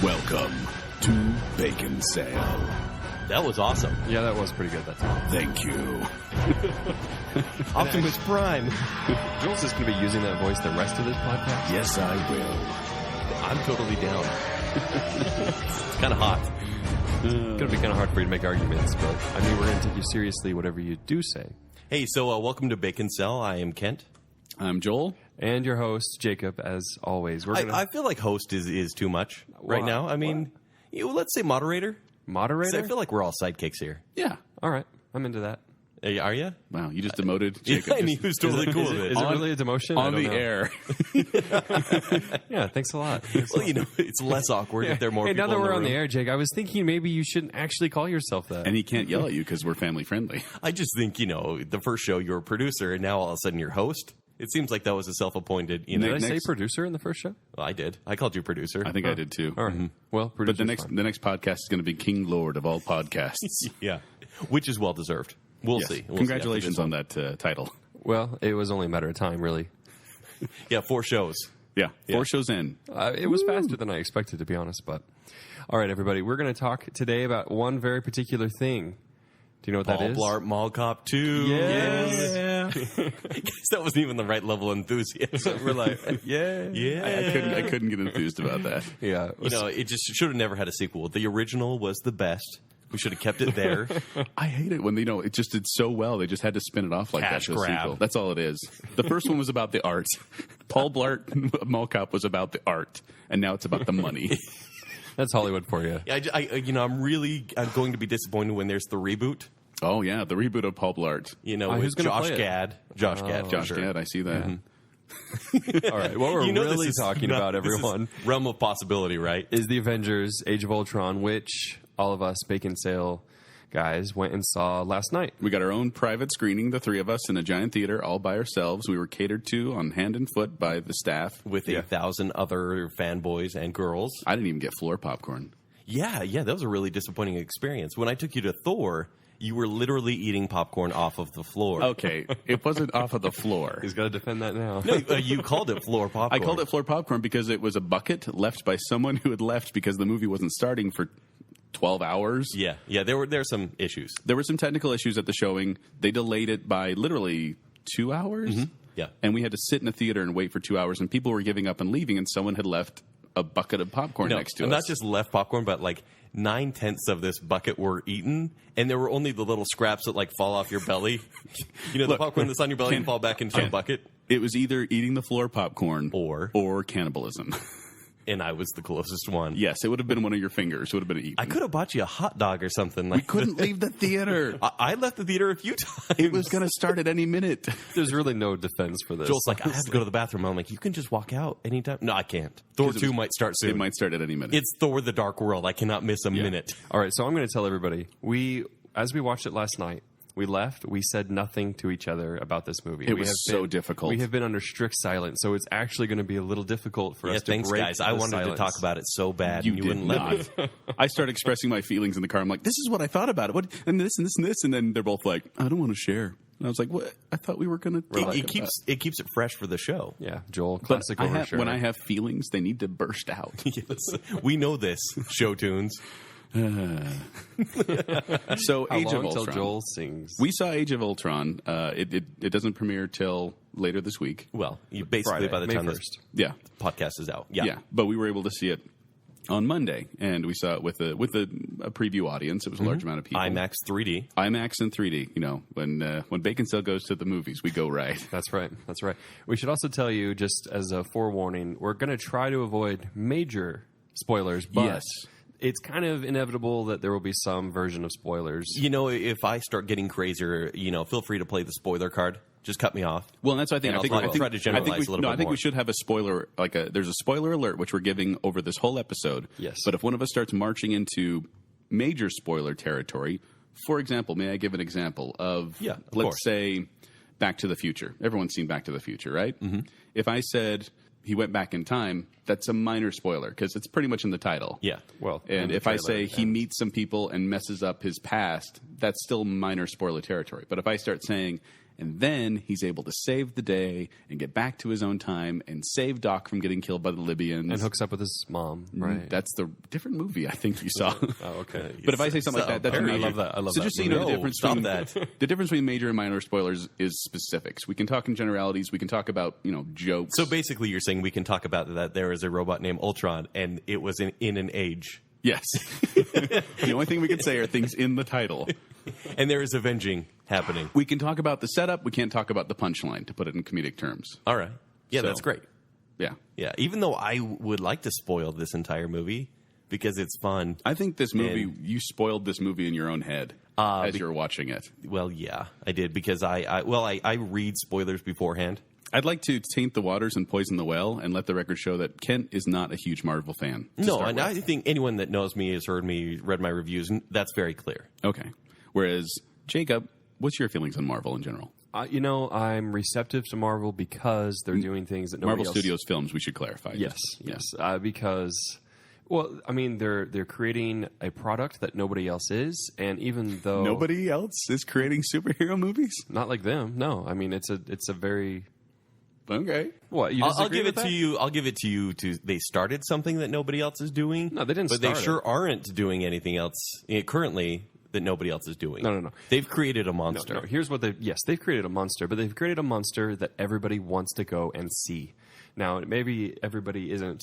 Welcome to Baconsale. That was awesome. Yeah, that was pretty good that time. Thank you. Optimus Prime. Jules is going to be using that voice the rest of this podcast. Yes, I will. I'm totally down. It's kind of hot. It's going to be kind of hard for you to make arguments, but I mean, we're going to take you seriously whatever you do say. Hey, so welcome to Baconsale. I am Kent. I'm Joel. And your host, Jacob, as always. I feel like host is too much right now. I mean, let's say moderator. Moderator? I feel like we're all sidekicks here. Yeah. All right. I'm into that. Are you? Wow, you just demoted Jacob. Yeah, and he was totally cool with it. Is it really a demotion? On the air. Yeah, thanks a lot. Well, it's less awkward if there are more people now that in we're the on room. the air, Jake, I was thinking maybe you shouldn't actually call yourself that. And he can't yell at you because we're family friendly. I just think, the first show you were a producer, and now all of a sudden you're host. It seems like that was a self-appointed, Did I say producer in the first show? Well, I did. I called you producer. I think I did too. All right. Mm-hmm. Well, But the next podcast is going to be King Lord of all podcasts. Yeah. Which is well-deserved. We'll Yes. see. We'll Congratulations see on that title. Well, it was only a matter of time, really. Yeah, 4 shows. Yeah, 4 shows in. It was faster than I expected, to be honest. But all right, everybody, we're going to talk today about one very particular thing. Do you know what that Paul is? Blart Mall Cop 2. Yes. Guess that wasn't even the right level of enthusiasm. We're like, yeah. Yeah. I couldn't get enthused about that. Yeah. It just should have never had a sequel. The original was the best. We should have kept it there. I hate it when it just did so well. They just had to spin it off like Cash that. To a grab. sequel. That's all it is. The first one was about the art. Paul Blart Mall Cop was about the art, and now it's about the money. That's Hollywood for you. Yeah, I'm going to be disappointed when there's the reboot. Oh yeah, the reboot of Paul Blart. With who's gonna Josh play it? Gad. Josh Gad. Josh sure. Gad, I see that. All right. What we're This really is talking not- about, this is everyone, realm of possibility, right? is the Avengers Age of Ultron, which all of us Baconsale guys went and saw last night. We got our own private screening, the 3 of us in a giant theater, all by ourselves. We were catered to on hand and foot by the staff. With 1,000 other fanboys and girls. I didn't even get floor popcorn. Yeah, that was a really disappointing experience. When I took you to Thor, you were literally eating popcorn off of the floor. Okay, it wasn't off of the floor. He's got to defend that now. No, you called it floor popcorn. I called it floor popcorn because it was a bucket left by someone who had left because the movie wasn't starting for 12 hours. Yeah, there were some issues. There were some technical issues at the showing. They delayed it by literally 2 hours. Yeah. And we had to sit in a theater and wait for 2 hours, and people were giving up and leaving, and someone had left a bucket of popcorn next to us. Not just left popcorn, but like 9/10 of this bucket were eaten, and there were only the little scraps that fall off your belly. The popcorn that's on your belly and fall back into the bucket. It was either eating the floor popcorn or cannibalism. And I was the closest one. Yes, it would have been one of your fingers. It would have been eaten. I could have bought you a hot dog or something. We couldn't leave the theater. I left the theater a few times. It was going to start at any minute. There's really no defense for this. Joel's like, I have to go to the bathroom. I'm like, you can just walk out anytime. No, I can't. Thor 2 might start soon. It might start at any minute. It's Thor: The Dark World. I cannot miss a minute. All right, so I'm going to tell everybody. As we watched it last night, we left. We said nothing to each other about this movie. It was so difficult. We have been under strict silence, so it's actually going to be a little difficult for us to thanks, break guys. I the wanted silence. to talk about it so bad, You and you did wouldn't let me. I started expressing my feelings in the car. I'm like, this is what I thought about it. What and this and this and this, and then they're both like, I don't want to share. And I was like, what? I thought we were going to. It keeps it fresh for the show. Yeah, Joel, But classic overshare. when I have feelings, they need to burst out. Yes, we know this. Show tunes. So How Age long of till Ultron. Joel sings? We saw Age of Ultron. It doesn't premiere till later this week. Well, you basically Friday, by the May time 1st. this Yeah, podcast is out. Yeah. But we were able to see it on Monday, and we saw it with a preview audience. It was a large amount of people. IMAX 3D. IMAX and 3D. When Baconsale goes to the movies, we go right. That's right. That's right. We should also tell you, just as a forewarning, we're going to try to avoid major spoilers, but Yes. it's kind of inevitable that there will be some version of spoilers. If I start getting crazier, feel free to play the spoiler card. Just cut me off. Well, and that's what I think. And I think, I'll try to generalize a little bit I think more. we should have a spoiler, there's a spoiler alert, which we're giving over this whole episode. Yes. But if one of us starts marching into major spoiler territory, for example, may I give an example of, of let's course. say, Back to the Future. Everyone's seen Back to the Future, right? Mm-hmm. If I said he went back in time, that's a minor spoiler because it's pretty much in the title. Yeah. Well, And if I say he meets some people and messes up his past, that's still minor spoiler territory. But if I start saying, and then he's able to save the day and get back to his own time and save Doc from getting killed by the Libyans. And hooks up with his mom, right? That's the different movie I think you saw. Oh, okay. But if I say something like that, that's I major. love that. I love so that. just so you know, the No, difference stop between that. the difference between major and minor spoilers is specifics. We can talk in generalities. We can talk about jokes. So basically, you're saying we can talk about that there is a robot named Ultron, and it was in an age. Yes. The only thing we can say are things in the title. And there is avenging happening. We can talk about the setup. We can't talk about the punchline, to put it in comedic terms. All right. Yeah, So- that's great. Yeah. Yeah, even though I would like to spoil this entire movie because it's fun. I think this movie, you spoiled this movie in your own head as you were watching it. Well, yeah, I did because I read spoilers beforehand. I'd like to taint the waters and poison the well and let the record show that Kent is not a huge Marvel fan. No, and I think anyone that knows me, has heard me, read my reviews, and that's very clear. Okay. Whereas, Jacob, what's your feelings on Marvel in general? I'm receptive to Marvel because they're doing things that nobody Marvel else... Studios films, we should clarify. Yes. Because, well, I mean, they're creating a product that nobody else is, and even though Nobody else is creating superhero movies? not like them, no. I mean, it's a very Okay. what you I'll disagree give with it that? to you. I'll give it to you. They started something that nobody else is doing. No, they didn't But they start sure it. aren't doing anything else currently that nobody else is doing. No. They've created a monster. No, here's what they've created a monster, but they've created a monster that everybody wants to go and see. Now, maybe everybody isn't,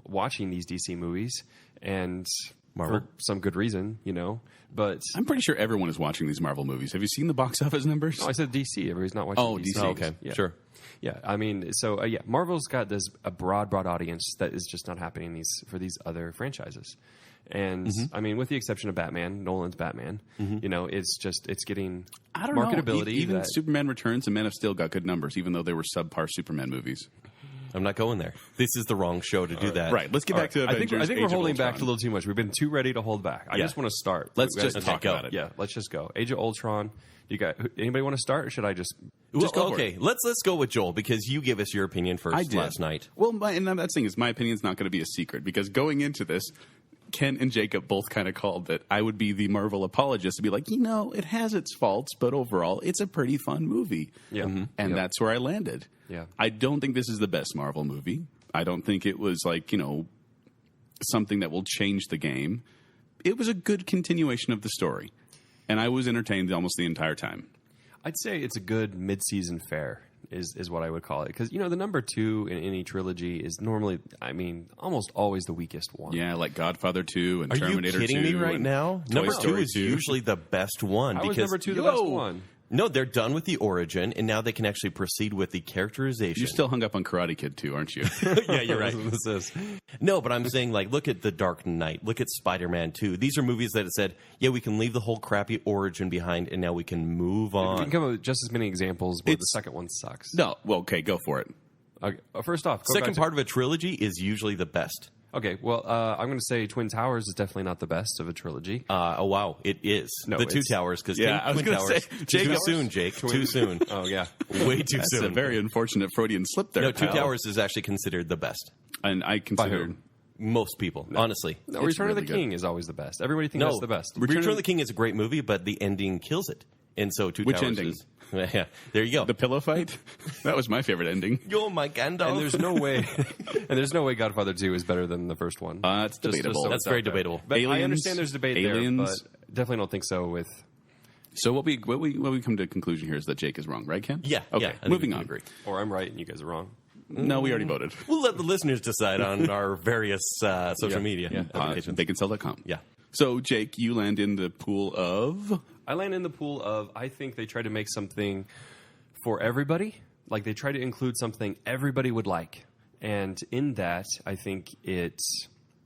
watching these DC movies, and Marvel. for some good reason, but I'm pretty sure everyone is watching these Marvel movies. Have you seen the box office numbers? no, I said DC. Everybody's not watching Oh, DC. DC. Oh, okay, Yeah. sure. Yeah, I mean, so Marvel's got a broad audience that is just not happening for these other franchises. And I mean, with the exception of Batman, Nolan's Batman, it's getting I don't marketability. know. Even that- Superman Returns and Man of Steel got good numbers, even though they were subpar Superman movies. I'm not going there. This is the wrong show to do that. Right. Let's get back to I Avengers. think Age we're of holding back Ultron. a little too much. We've been too ready to hold back. I Yeah. just want to start. Let's just Okay, talk go. about it. Yeah, let's just go. Age of Ultron. You got anybody want to start, or should I just? Just go for okay, it. let's go with Joel because you gave us your opinion first I did. last night. Well, and that's the thing is, my opinion's not going to be a secret because going into this, Ken and Jacob both kind of called that I would be the Marvel apologist to be like, it has its faults, but overall, it's a pretty fun movie. Yeah. Mhm. And Yep. that's where I landed. Yeah. I don't think this is the best Marvel movie. I don't think it was something that will change the game. It was a good continuation of the story. And I was entertained almost the entire time. I'd say it's a good mid-season fare. Is what I would call it, because the number 2 in any trilogy is normally, almost always the weakest one. Yeah, like Godfather 2 and Are Terminator 2. you kidding me right and now? Toy Number 2 Story is 2. usually the best one How was because number 2 the best one? No, they're done with the origin, and now they can actually proceed with the characterization. You're still hung up on Karate Kid 2, aren't you? Yeah, you're right. This is. No, but I'm saying, look at The Dark Knight. Look at Spider-Man 2. These are movies that said, yeah, we can leave the whole crappy origin behind, and now we can move We can on. come up with just as many examples where the It's- second one sucks. No. Well, okay, go for it. Okay, first off, go Second back to- part of a trilogy is usually the best. Okay, well, I'm going to say Twin Towers is definitely not the best of a trilogy. Oh, wow. It is. No, the Two it's- Towers, because Yeah, I was Twin gonna Towers. say, Too Jake- soon, Jake. Too soon. Oh yeah, Way too That's soon. a very unfortunate Freudian slip there. No, Two pal. Towers is actually considered the best. And I considered. Most people, honestly. no, It's Return of really the good. King is always the best. Everybody thinks No, that's the best. Return of the King is a great movie, but the ending kills it. And so Two Which Towers ending? is... Yeah, there you go. The pillow fight? That was my favorite ending. You're my Gandalf. And there's no way, Godfather 2 is better than the first one. It's debatable. so That's it's out very there. debatable. But I Aliens, understand there's debate Aliens. there, but definitely don't think so with. So what we come to a conclusion here is that Jake is wrong, right, Ken? Yeah. Okay. yeah, I think we Moving can on. Agree. Or I'm right and you guys are wrong. No, we already voted. We'll let the listeners decide on our various social media applications. Baconsale.com. Yeah. So Jake, you land in the pool of. I land in the pool of I think they tried to make something for everybody. Like they tried to include something everybody would like. And in that, I think it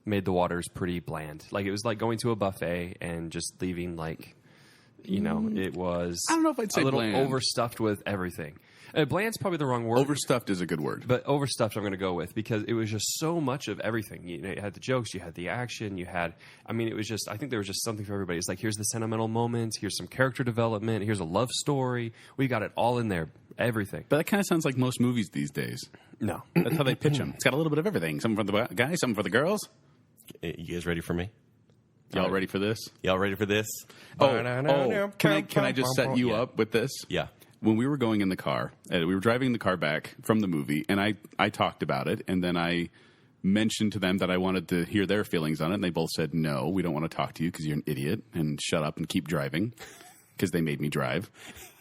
made the waters pretty bland. Like it was like going to a buffet and just leaving it was I don't know if I'd say a little bland. overstuffed with everything. Bland's probably the wrong word. Overstuffed is a good word. But overstuffed, I'm going to go with because it was just so much of everything. You had the jokes, you had the action, it was just. I think there was just something for everybody. It's like here's the sentimental moments, here's some character development, here's a love story. We got it all in there, everything. But that kind of sounds like most movies these days. No, That's how they pitch them. It's got a little bit of everything. Something for the guys, something for the girls. You guys ready for me? Y'all ready for this? Y'all ready for this? Can I just set you up with this? Yeah. when we were going in the car, we were driving the car back from the movie, and I talked about it, and then I mentioned to them that I wanted to hear their feelings on it, and they both said, no, we don't want to talk to you because you're an idiot, and shut up and keep driving, because they made me drive.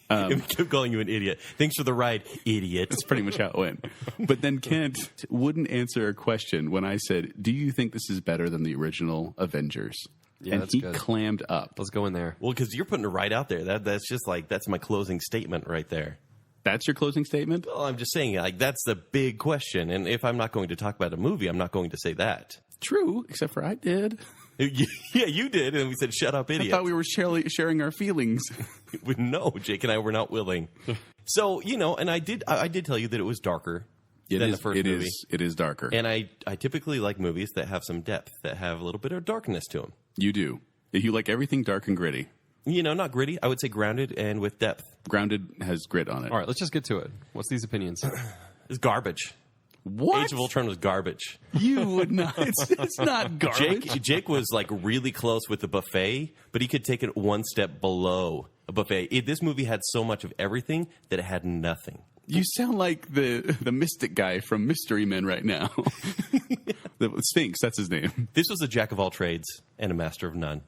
We kept calling you an idiot. Thanks for the ride, idiot. That's pretty much how it went. But then Kent wouldn't answer a question when I said, do you think this is better than the original Avengers? Yeah, and that's he good. clammed up. Let's go in there. Well, because you're putting it right out there. That's just like, that's my closing statement right there. That's your closing statement? Well, I'm just saying, like, that's the big question. And if I'm not going to talk about a movie, I'm not going to say that. True, except for I did. Yeah, you did. And we said, shut up, idiot. I thought we were sharing our feelings. No, Jake and I were not willing. So, and I did tell you that it was darker than the first movie. It is darker. And I typically like movies that have some depth, that have a little bit of darkness to them. You do. You like everything dark and gritty. Not gritty. I would say grounded and with depth. Grounded has grit on it. All right, let's just get to it. What's these opinions? It's garbage. What? Age of Ultron was garbage. You would not. It's not garbage. Jake was like really close with the buffet, but he could take it one step below a buffet. This movie had so much of everything that it had nothing. You sound like the mystic guy from Mystery Men right now. The Sphinx, that's his name. This was a jack of all trades and a master of none.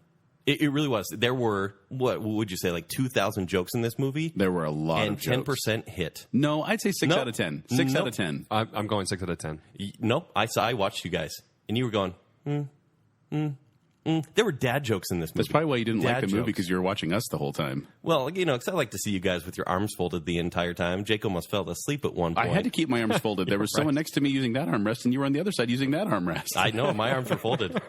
It really was. There were, what would you say, like 2,000 jokes in this movie? There were a lot and of jokes. 10% hit. No, I'd say 6 No. out of 10. 6 Nope. out of 10. I'm going 6 out of 10. Nope. I watched you guys, and you were going, There were dad jokes in this movie. That's probably why you didn't like Dad the movie, jokes. because you were watching us the whole time. Well, because I like to see you guys with your arms folded the entire time. Jake almost fell asleep at one point. I had to keep my arms folded. There was someone next to me using that armrest, and you were on the other side using that armrest. I know, my arms were folded.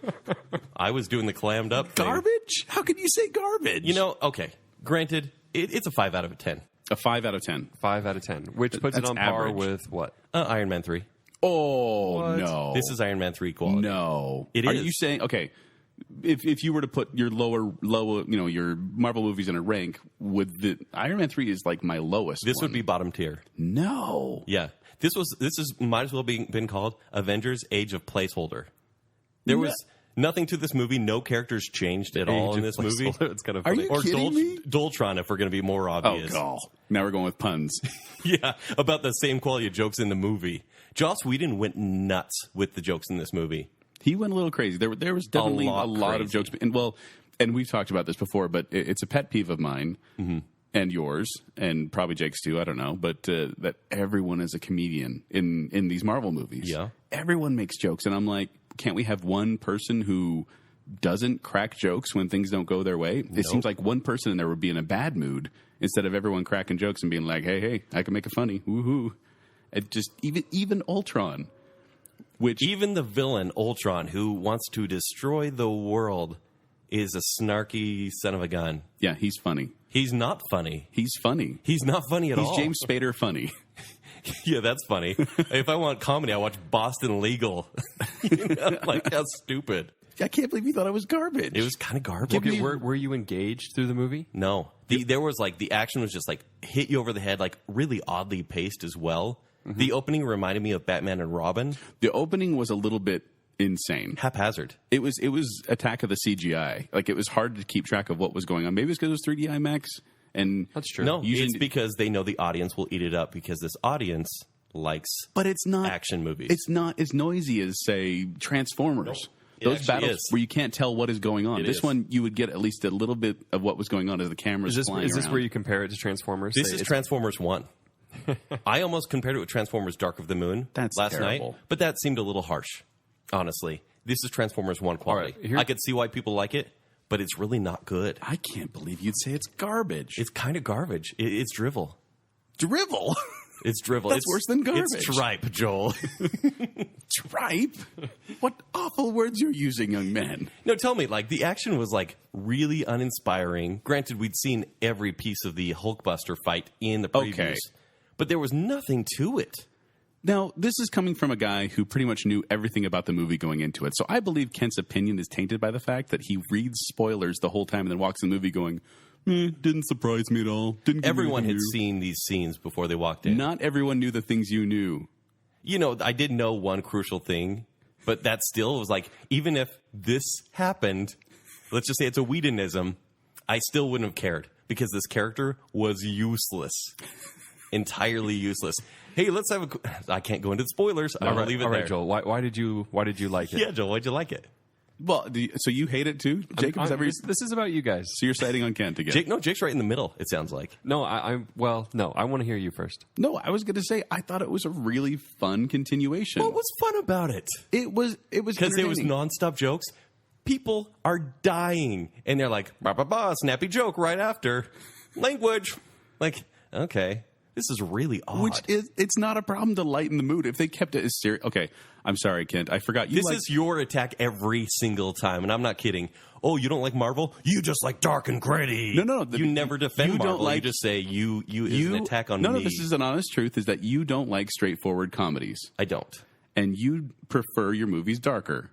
I was doing the clammed up thing. Garbage? How can you say garbage? Okay. Granted, it's a 5 out of 10. A 5 out of 10. 5 out of 10, which puts it That's on par average. with what? Iron Man 3. Oh, What? no. This is Iron Man 3 quality. No. It Are is. you saying, okay, if you were to put your lower, your Marvel movies in a rank, would the Iron Man 3 is like my lowest This one. would be bottom tier. No. Yeah. This is might as well been called Avengers Age of Placeholder. There was nothing to this movie. No characters changed at all in this movie. It's kind of Are funny. you Or kidding me? Doltron, if we're going to be more Oh, obvious. God. Now we're going with puns. Yeah, about the same quality of jokes in the movie. Joss Whedon went nuts with the jokes in this movie. He went a little crazy. There was definitely a lot of crazy. jokes. And we've talked about this before, but it's a pet peeve of mine and yours, and probably Jake's too, I don't know, but that everyone is a comedian in these Marvel movies. Yeah. Everyone makes jokes, and I'm like, can't we have one person who doesn't crack jokes when things don't go their way? It seems like one person in there would be in a bad mood instead of everyone cracking jokes and being like, hey, I can make it funny. Woohoo. It just, even Ultron. Which Even the villain, Ultron, who wants to destroy the world, is a snarky son of a gun. yeah, he's funny. He's not funny. He's funny. He's not funny at He's all. James Spader funny. Yeah, that's funny. If I want comedy, I watch Boston Legal. Like, that's stupid. I can't believe you thought it was garbage. It was kind of garbage. Okay, were you engaged through the movie? No. There was the action was just hit you over the head, really oddly paced as well. The opening reminded me of Batman and Robin. The opening was a little bit insane. Haphazard. It was Attack of the CGI. Like, it was hard to keep track of what was going on. Maybe it's because it was 3D IMAX. And That's true. No, Usually- it's because they know the audience will eat it up because this audience likes but it's not action movies. It's not as noisy as, say, Transformers. It Those actually battles is. where you can't tell what is going on. It This is. one, you would get at least a little bit of what was going on as the camera's flying Is this around. where you compare it to Transformers? This Say is it's- Transformers 1. I almost compared it with Transformers Dark of the Moon That's last terrible. night, but that seemed a little harsh, honestly. This is Transformers 1 quality. All right, here- I could see why people like it, but it's really not good. I can't believe you'd say it's garbage. It's kind of garbage. It's drivel. drivel. It's drivel. That's It's worse than garbage. It's tripe, Joel. Tripe? What awful words you're using, young man. No, tell me, the action was, really uninspiring. Granted, we'd seen every piece of the Hulkbuster fight in the previews. Okay. But there was nothing to it. Now, this is coming from a guy who pretty much knew everything about the movie going into it. So I believe Kent's opinion is tainted by the fact that he reads spoilers the whole time and then walks in the movie going, didn't surprise me at all. Didn't give me Everyone anything had new." seen these scenes before they walked in. Not everyone knew the things you knew. I did know one crucial thing, but that still was even if this happened, let's just say it's a Whedonism, I still wouldn't have cared because this character was useless. Entirely useless. Hey, let's have I can't go into the spoilers. I'm going to leave it all there. right, Joel. Why did you like it? Yeah, Joel, why'd you like it? Well, so you hate it too, Jacob? This is about you guys. So you're siding on Kent again? Jake's right in the middle, it sounds like. No, I want to hear you first. No, I was going to say I thought it was a really fun continuation. What was fun about it? It was Because there was entertaining. nonstop jokes. People are dying, and they're like, "Bah, bah, bah," snappy joke right after. Language. Like, okay, this is really odd. Which is, it's not a problem to lighten the mood if they kept it as serious. Okay, I'm sorry, Kent. I forgot you. This is your attack every single time, and I'm not kidding. Oh, you don't like Marvel? You just like dark and gritty. No. You never defend you don't Marvel. like- You just say you is an attack on me. No, this is an honest truth, is that you don't like straightforward comedies. I don't. And you prefer your movies darker.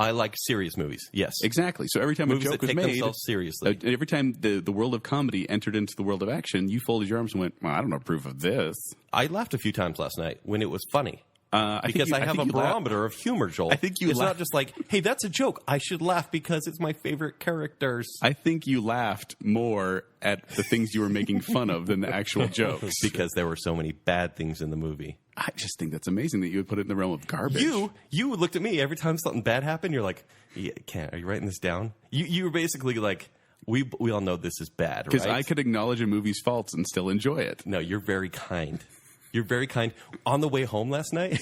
I like serious movies. Yes. Exactly. So every time Movies a joke that was take made, themselves seriously. every time the world of comedy entered into the world of action, you folded your arms and went, well, I don't approve of this. I laughed a few times last night when it was funny. I Because I have a think you laugh- barometer of humor, Joel. I think you It's laugh- not just like, hey, that's a joke. I should laugh because it's my favorite characters. I think you laughed more at the things you were making fun of than the actual jokes. Because there were so many bad things in the movie. I just think that's amazing that you would put it in the realm of garbage. You looked at me every time something bad happened. You're like, yeah, are you writing this down? You were basically like, we all know this is bad, right? Because I could acknowledge a movie's faults and still enjoy it. No, you're very kind. You're very kind. On the way home last night,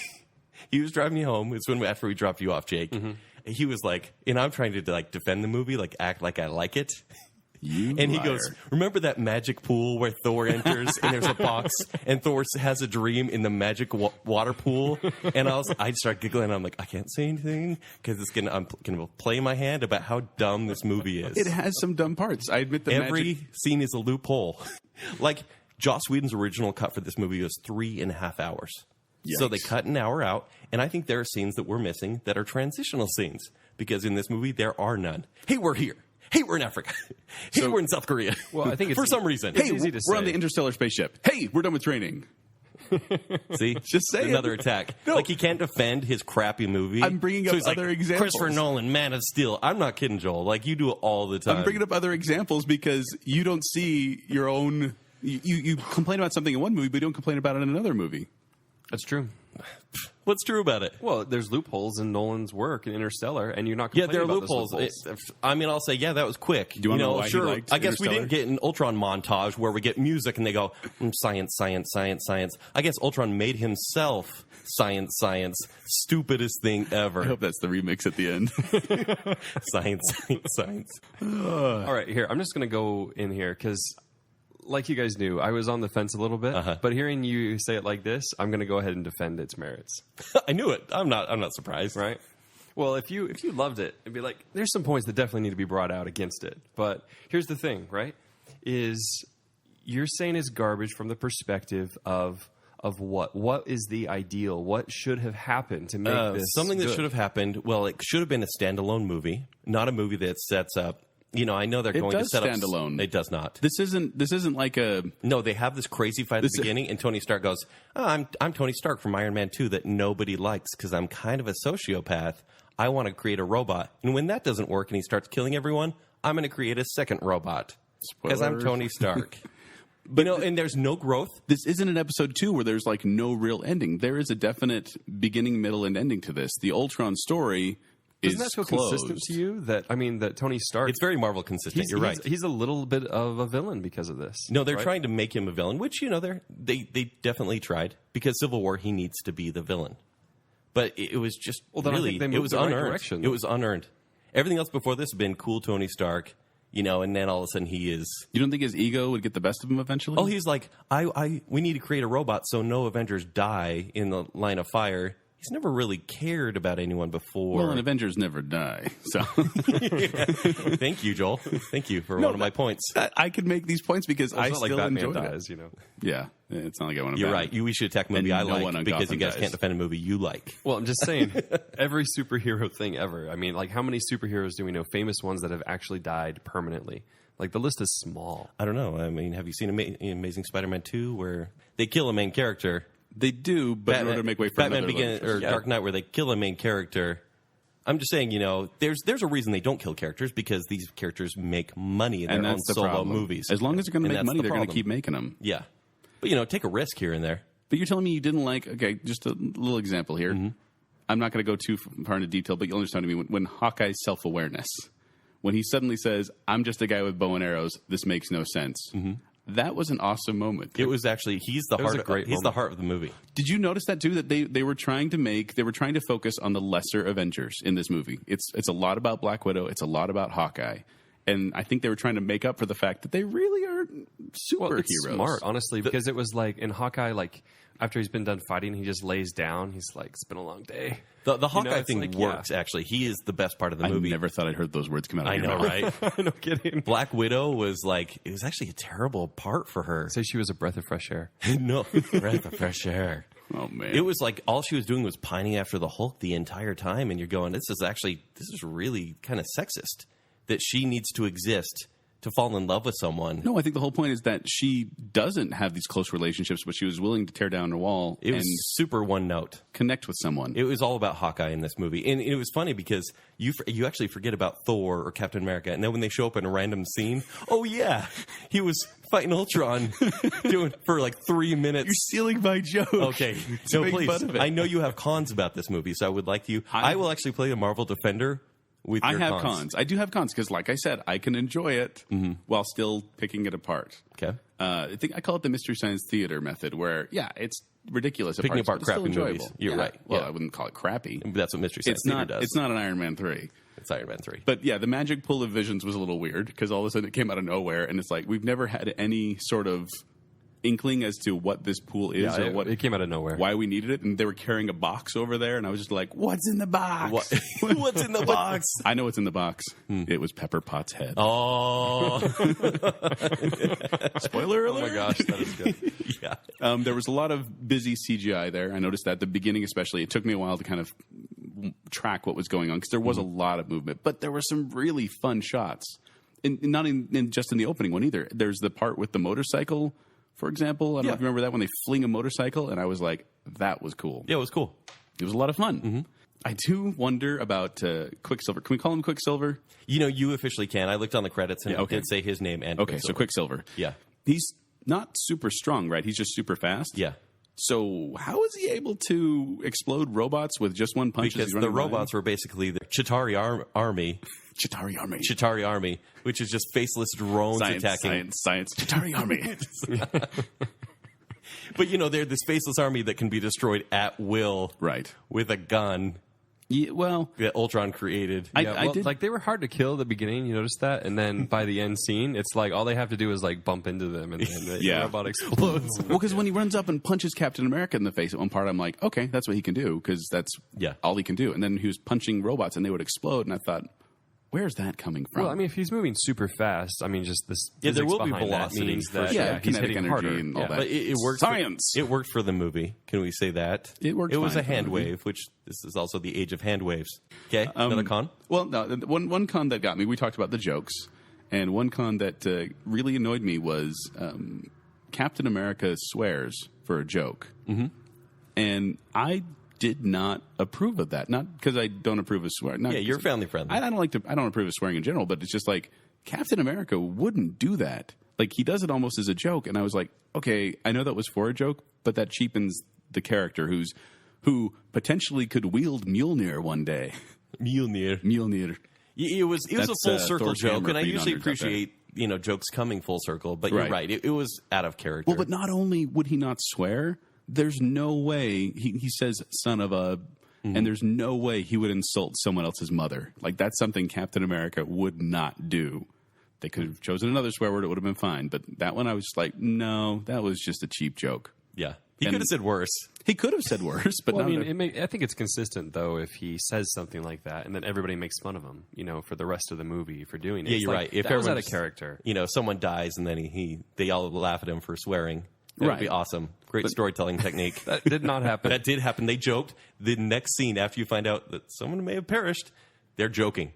he was driving me home. It's after we dropped you off, Jake. Mm-hmm. He was like, and I'm trying to like defend the movie, like act like I like it. And he goes, remember that magic pool where Thor enters and there's a box and Thor has a dream in the magic water pool? And I start giggling and I'm like, I can't say anything because I'm going to play my hand about how dumb this movie is. It has some dumb parts. I admit that Every scene is a loophole. Like Joss Whedon's original cut for this movie was 3.5 hours. So they cut an hour out, and I think there are scenes that we're missing that are transitional scenes because in this movie there are none. Hey, we're here. Hey, we're in Africa. Hey, we're in South Korea. Well, I think it's for some reason. it's Hey, easy to we're on say. the interstellar spaceship. Hey, we're done with training. See, Just say it. another attack. No. Like he can't defend his crappy movie. I'm bringing up so he's other like, examples. Christopher Nolan, Man of Steel. I'm not kidding, Joel. Like you do it all the time. I'm bringing up other examples because you don't see your own. You complain about something in one movie, but you don't complain about it in another movie. That's true. What's true about it? Well, there's loopholes in Nolan's work in Interstellar, and you're not Yeah, complaining there are about those loopholes. I mean, I'll say, yeah, that was quick. Do you wanna know why he sure. liked I guess we Interstellar? didn't get an Ultron montage where we get music and they go science, science, science, science. I guess Ultron made himself science, science. Stupidest thing I ever. hope that's the remix at the end. Science, science, science. All right, here, I'm just going to go in here because, like you guys knew, I was on the fence a little bit. But hearing you say it like this, I'm going to go ahead and defend its merits. I knew it. I'm not surprised. Right? Well, if you loved it, it'd be like, there's some points that definitely need to be brought out against it. But here's the thing, right? Is you're saying it's garbage from the perspective of what? What is the ideal? What should have happened to make this something that good? should have happened? Well, it should have been a standalone movie, not a movie that sets up. I know they're going to does set stand up. alone. It does not. This isn't like a. No, they have this crazy fight at the beginning, and Tony Stark goes, I'm Tony Stark from Iron Man 2 that nobody likes because I'm kind of a sociopath. I want to create a robot. And when that doesn't work and he starts killing everyone, I'm going to create a second robot because I'm Spoilers. Tony Stark. But and there's no growth. This isn't an episode 2 where there's like no real ending. There is a definite beginning, middle, and ending to this. The Ultron story Isn't is that so closed. consistent to you? That Tony Stark. It's very Marvel consistent. You're right. He's a little bit of a villain because of this. No, they're right? trying to make him a villain, which they definitely tried because Civil War he needs to be the villain. But it was just then I really think they it moved was the right unearned. direction. It was unearned. Everything else before this had been cool Tony Stark, and then all of a sudden he is. You don't think his ego would get the best of him eventually? Oh, he's like, we need to create a robot so no Avengers die in the line of fire. He's never really cared about anyone before. Well, and Avengers never die. So Thank you, Joel. Thank you for one of my points. I could make these points because Well, I it's not like still Batman enjoy dies, it. Yeah, it's not like I want to. You're right. We should attack a movie And I no like one on because Gotham you guys dies. can't defend a movie you like. Well, I'm just saying, every superhero thing ever. I mean, like, how many superheroes do we know, famous ones, that have actually died permanently? Like, the list is small. I don't know. I mean, have you seen Amazing Spider-Man 2 where they kill a main character? They do, but in order to make way for Batman another Begins one. or Dark Knight where they kill a main character. I'm just saying, there's a reason they don't kill characters because these characters make money in their own solo movies. As long as they're going to make money, they're going to keep making them. Yeah. But, take a risk here and there. But you're telling me you didn't like, okay, just a little example here. Mm-hmm. I'm not going to go too far into detail, but you'll understand me. When Hawkeye's self-awareness, when he suddenly says, I'm just a guy with bow and arrows, this makes no sense. Mm-hmm. That was an awesome moment. It was actually, he's the heart of the movie. Did you notice that too? That they were trying to focus on the lesser Avengers in this movie. It's a lot about Black Widow. It's a lot about Hawkeye. And I think they were trying to make up for the fact that they really aren't superheroes. Well, it's smart, honestly, because it was like in Hawkeye, like after he's been done fighting, he just lays down. He's like, it's been a long day. The Hawkeye thing works, actually. He is the best part of the movie. I never thought I'd heard those words come out of your mouth. Right? No kidding. Black Widow was like, it was actually a terrible part for her. Say she was a breath of fresh air. No, breath of fresh air. Oh, man. It was like all she was doing was pining after the Hulk the entire time. And you're going, this is really kind of sexist that she needs to exist to fall in love with someone. No, I think the whole point is that she doesn't have these close relationships, but she was willing to tear down a wall and super one note. Connect with someone. It was all about Hawkeye in this movie. And it was funny because you actually forget about Thor or Captain America. And then when they show up in a random scene, oh yeah, he was fighting Ultron doing for like 3 minutes. You're stealing my joke. Okay. So please, I know you have cons about this movie, so I would like you. I will actually play the Marvel Defender. I have cons. I do have cons because, like I said, I can enjoy it while still picking it apart. Okay. I call it the Mystery Science Theater method, where it's ridiculous. Picking apart crappy movies. You're right. Well, I wouldn't call it crappy. But that's what Mystery Science Theater does. It's not an Iron Man 3. It's Iron Man 3. But yeah, the magic pull of Visions was a little weird because all of a sudden it came out of nowhere, and it's like we've never had any sort of inkling as to what this pool is or what it came out of nowhere, why we needed it, and they were carrying a box over there, and I was just like, "What's in the box? What's in the box?" I know what's in the box. It was Pepper Potts' head. Oh, spoiler alert! Oh my gosh, that is good. Yeah, there was a lot of busy CGI there. I noticed that at the beginning, especially. It took me a while to kind of track what was going on because there was a lot of movement, but there were some really fun shots. And not just in the opening one either. There's the part with the motorcycle. For example, I don't know if you remember that when they fling a motorcycle, and I was like, that was cool. Yeah, it was cool. It was a lot of fun. Mm-hmm. I do wonder about Quicksilver. Can we call him Quicksilver? You officially can. I looked on the credits, and it did say his name and Okay, so Quicksilver. Yeah. He's not super strong, right? He's just super fast? Yeah. So how is he able to explode robots with just one punch? Because the robots were basically the Chitauri army. Chitauri Army, which is just faceless drones attacking. Science. Chitauri Army. But, they're this faceless army that can be destroyed at will. Right. With a gun. Yeah, well, that Ultron created. I did. Like, they were hard to kill at the beginning. You noticed that, and then by the end scene, it's like all they have to do is like bump into them, and then the robot explodes. Well, because when he runs up and punches Captain America in the face at one part, I'm like, okay, that's what he can do because that's all he can do. And then he was punching robots, and they would explode, and I thought, where's that coming from? Well, I mean, if he's moving super fast, I mean, just this. There will be velocity. Means that he's hitting energy harder. And all that. But it worked. Science. It worked for the movie. Can we say that? It worked. It was a hand wave, which this is also the age of hand waves. Okay, another con. Well, no, one con that got me. We talked about the jokes, and one con that really annoyed me was Captain America swears for a joke, and I did not approve of that. Not because I don't approve of swearing. You're family friendly. I don't approve of swearing in general, but it's just like Captain America wouldn't do that. Like he does it almost as a joke, and I was like, okay, I know that was for a joke, but that cheapens the character who potentially could wield Mjolnir one day. Mjolnir. It was a full circle joke, and I usually appreciate jokes coming full circle. But you're right, it was out of character. Well, but not only would he not swear. There's no way he says son of a, and there's no way he would insult someone else's mother. Like that's something Captain America would not do. They could have chosen another swear word; it would have been fine. But that one, I was just like, no, that was just a cheap joke. Yeah, he could have said worse. He could have said worse, but I think it's consistent though if he says something like that, and then everybody makes fun of him, for the rest of the movie for doing it. Yeah, you're right. If that was out of character, someone dies and then they all laugh at him for swearing. That would be awesome. Great storytelling technique. That did not happen. That did happen. They joked. The next scene, after you find out that someone may have perished, they're joking.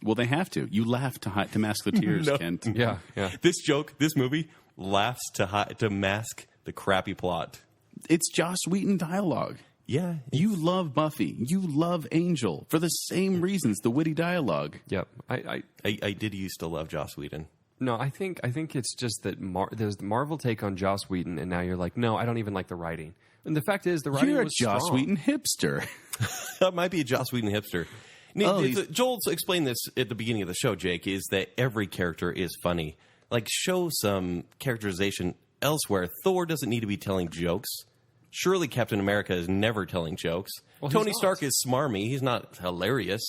Well, they have to. You laugh to mask the tears, Kent. Yeah. This movie laughs to mask the crappy plot. It's Joss Whedon dialogue. Yeah. You love Buffy. You love Angel for the same reasons, the witty dialogue. Yep. I did used to love Joss Whedon. No, I think it's just that there's the Marvel take on Joss Whedon, and now you're like, no, I don't even like the writing. And the fact is, the writing You're a was Joss strong. Whedon hipster. That might be a Joss Whedon hipster. Joel explained this at the beginning of the show, Jake, is that every character is funny. Like, show some characterization elsewhere. Thor doesn't need to be telling jokes. Surely Captain America is never telling jokes. Well, Tony Stark is smarmy. He's not hilarious.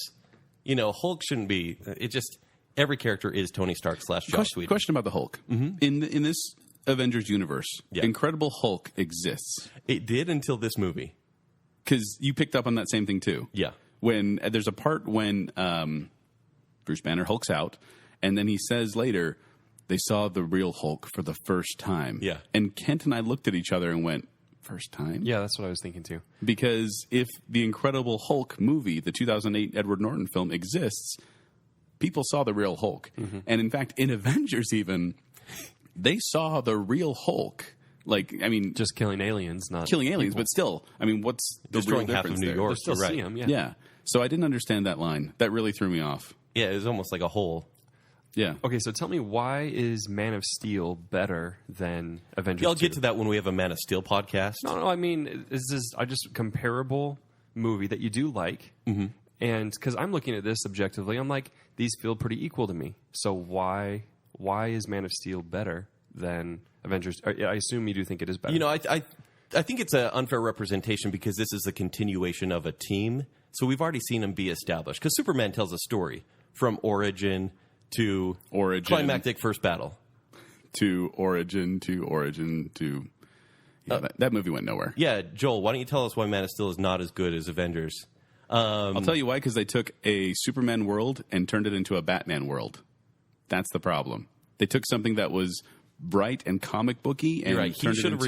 Hulk shouldn't be. It just, every character is Tony Stark / Joss Whedon. Question about the Hulk. Mm-hmm. In this Avengers universe, Incredible Hulk exists. It did until this movie. Because you picked up on that same thing, too. Yeah. When there's a part when Bruce Banner hulks out, and then he says later, they saw the real Hulk for the first time. Yeah. And Kent and I looked at each other and went, first time? Yeah, that's what I was thinking, too. Because if the Incredible Hulk movie, the 2008 Edward Norton film, exists, people saw the real Hulk. Mm-hmm. And in fact, in Avengers even, they saw the real Hulk. Like, I mean, just killing aliens, not killing aliens, people. But still, I mean, what's the destroying real half of difference New there? York? They'll still right. see him, Yeah. So I didn't understand that line. That really threw me off. Yeah, it was almost like a hole. Yeah. Okay, so tell me, why is Man of Steel better than Avengers? Yeah, I'll 2? get to that when we have a Man of Steel podcast. No, I mean, is this just comparable movie that you do like? Mm-hmm. And because I'm looking at this objectively, I'm like, these feel pretty equal to me. So why is Man of Steel better than Avengers? I assume you do think it is better. I think it's an unfair representation because this is a continuation of a team. So we've already seen them be established. Because Superman tells a story from origin to climactic first battle. To origin. Yeah, that movie went nowhere. Yeah, Joel, why don't you tell us why Man of Steel is not as good as Avengers? I'll tell you why, because they took a Superman world and turned it into a Batman world. That's the problem. They took something that was bright and comic booky and turned it into dark and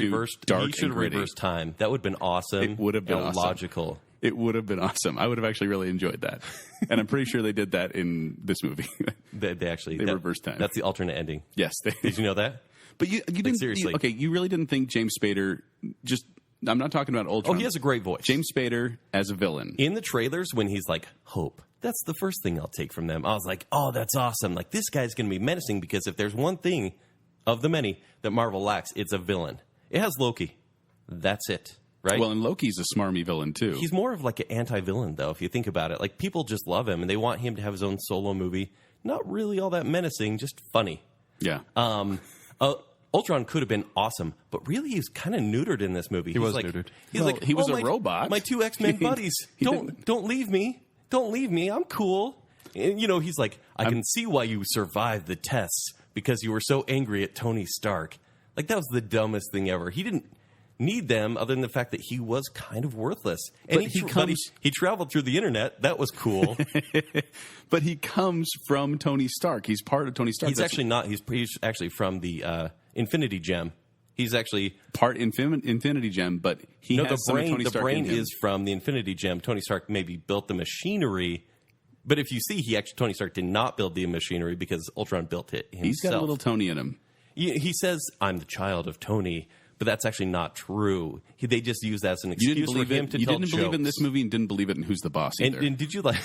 gritty. He should have reversed time. That would have been awesome. It would have been and awesome. Logical. It would have been awesome. I would have actually really enjoyed that. And I'm pretty sure they did that in this movie. They reversed time. That's the alternate ending. Yes. Did you know that? But you didn't. Seriously. You really didn't think James Spader just... I'm not talking about Ultron. Oh, he has a great voice. James Spader as a villain. In the trailers, when he's like, hope, that's the first thing I'll take from them. I was like, oh, that's awesome. Like, this guy's going to be menacing because if there's one thing of the many that Marvel lacks, it's a villain. It has Loki. That's it. Right? Well, and Loki's a smarmy villain, too. He's more of like an anti-villain, though, if you think about it. Like, people just love him, and they want him to have his own solo movie. Not really all that menacing, just funny. Yeah. Ultron could have been awesome, but really he was kind of neutered in this movie. He was like, neutered. He's like, he was a robot. My two X-Men buddies, don't leave me. Don't leave me. I'm cool. And, he's like, I can see why you survived the tests because you were so angry at Tony Stark. Like, that was the dumbest thing ever. He didn't need them other than the fact that he was kind of worthless. And he traveled through the internet. That was cool. But he comes from Tony Stark. He's part of Tony Stark. He's actually not. He's actually from the Infinity Gem. He's actually part Infinity Gem, but he has some of Tony Stark. The brain in him. is from the Infinity Gem. Tony Stark maybe built the machinery, but if you see, Tony Stark did not build the machinery because Ultron built it himself. He's got a little Tony in him. He says, "I'm the child of Tony." But that's actually not true. They just use that as an excuse for him to tell jokes. You didn't believe it in this movie and didn't believe it in Who's the Boss either. And did you like